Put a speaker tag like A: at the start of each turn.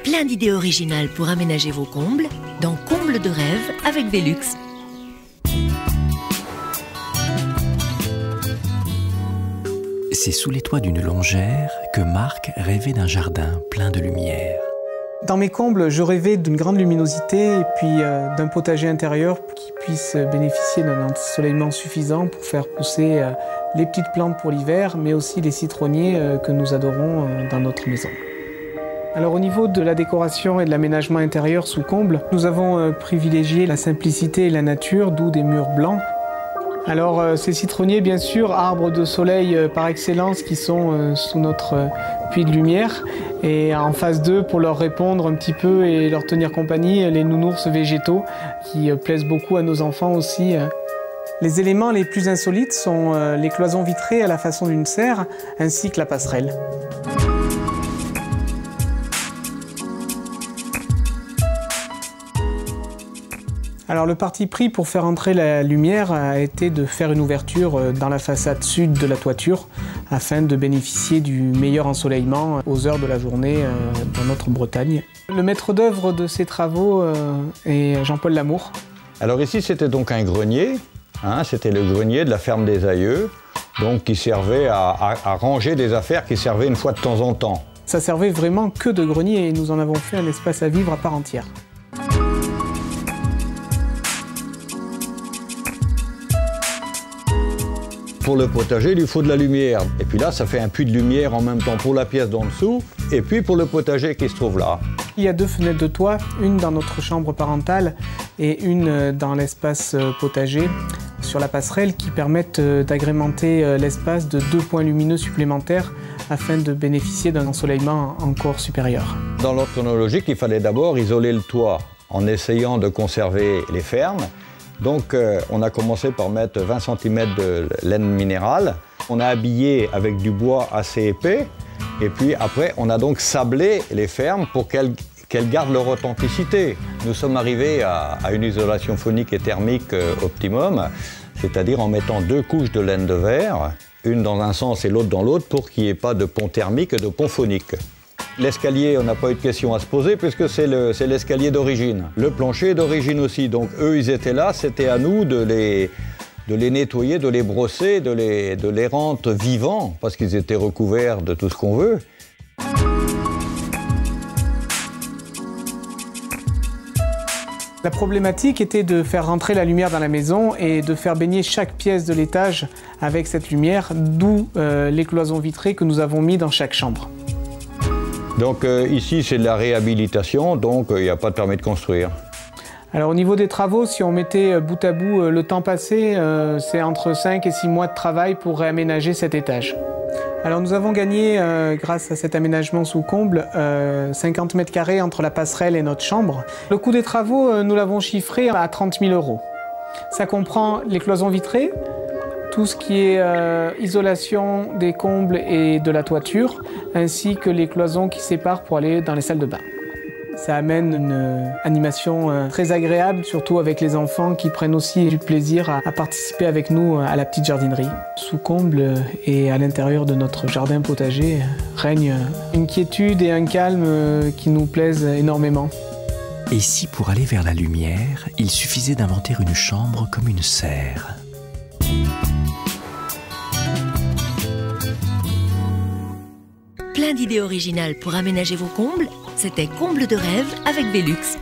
A: Plein d'idées originales pour aménager vos combles dans Combles de rêve avec Velux.
B: C'est sous les toits d'une longère que Marc rêvait d'un jardin plein de lumière.
C: Dans mes combles, je rêvais d'une grande luminosité et puis d'un potager intérieur qui puisse bénéficier d'un ensoleillement suffisant pour faire pousser les petites plantes pour l'hiver, mais aussi les citronniers que nous adorons dans notre maison. Alors au niveau de la décoration et de l'aménagement intérieur sous comble, nous avons privilégié la simplicité et la nature, d'où des murs blancs. Alors ces citronniers, bien sûr, arbres de soleil par excellence qui sont sous notre puits de lumière. Et en face d'eux, pour leur répondre un petit peu et leur tenir compagnie, les nounours végétaux qui plaisent beaucoup à nos enfants aussi. Les éléments les plus insolites sont les cloisons vitrées à la façon d'une serre, ainsi que la passerelle. Alors le parti pris pour faire entrer la lumière a été de faire une ouverture dans la façade sud de la toiture afin de bénéficier du meilleur ensoleillement aux heures de la journée dans notre Bretagne. Le maître d'œuvre de ces travaux est Jean-Paul Lamour.
D: Alors ici c'était donc un grenier, c'était le grenier de la ferme des Aïeux, donc qui servait à ranger des affaires qui servaient une fois de temps en temps.
C: Ça servait vraiment que de grenier et nous en avons fait un espace à vivre à part entière.
D: Pour le potager, il lui faut de la lumière. Et puis là, ça fait un puits de lumière en même temps pour la pièce d'en dessous et puis pour le potager qui se trouve là.
C: Il y a deux fenêtres de toit, une dans notre chambre parentale et une dans l'espace potager sur la passerelle qui permettent d'agrémenter l'espace de 2 points lumineux supplémentaires afin de bénéficier d'un ensoleillement encore supérieur.
D: Dans l'ordre chronologique, il fallait d'abord isoler le toit en essayant de conserver les fermes. Donc on a commencé par mettre 20 cm de laine minérale. On a habillé avec du bois assez épais. Et puis après, on a donc sablé les fermes pour qu'elles gardent leur authenticité. Nous sommes arrivés à une isolation phonique et thermique optimum, c'est-à-dire en mettant 2 couches de laine de verre, une dans un sens et l'autre dans l'autre, pour qu'il n'y ait pas de pont thermique et de pont phonique. L'escalier, on n'a pas eu de question à se poser puisque c'est l'escalier d'origine. Le plancher est d'origine aussi, donc eux ils étaient là, c'était à nous de les nettoyer, de les brosser, de les rendre vivants parce qu'ils étaient recouverts de tout ce qu'on veut.
C: La problématique était de faire rentrer la lumière dans la maison et de faire baigner chaque pièce de l'étage avec cette lumière, d'où les cloisons vitrées que nous avons mis dans chaque chambre.
D: Donc ici c'est de la réhabilitation, donc il n'y a pas de permis de construire.
C: Alors au niveau des travaux, si on mettait bout à bout le temps passé, c'est entre 5 et 6 mois de travail pour réaménager cet étage. Alors nous avons gagné, grâce à cet aménagement sous comble, 50 mètres carrés entre la passerelle et notre chambre. Le coût des travaux, nous l'avons chiffré à 30 000 €. Ça comprend les cloisons vitrées, tout ce qui est isolation des combles et de la toiture, ainsi que les cloisons qui séparent pour aller dans les salles de bain. Ça amène une animation très agréable, surtout avec les enfants qui prennent aussi du plaisir à participer avec nous à la petite jardinerie. Sous comble et à l'intérieur de notre jardin potager règne une quiétude et un calme qui nous plaisent énormément.
B: Et si pour aller vers la lumière, il suffisait d'inventer une chambre comme une serre?
A: Plein d'idées originales pour aménager vos combles, c'était Combles de rêve avec Velux.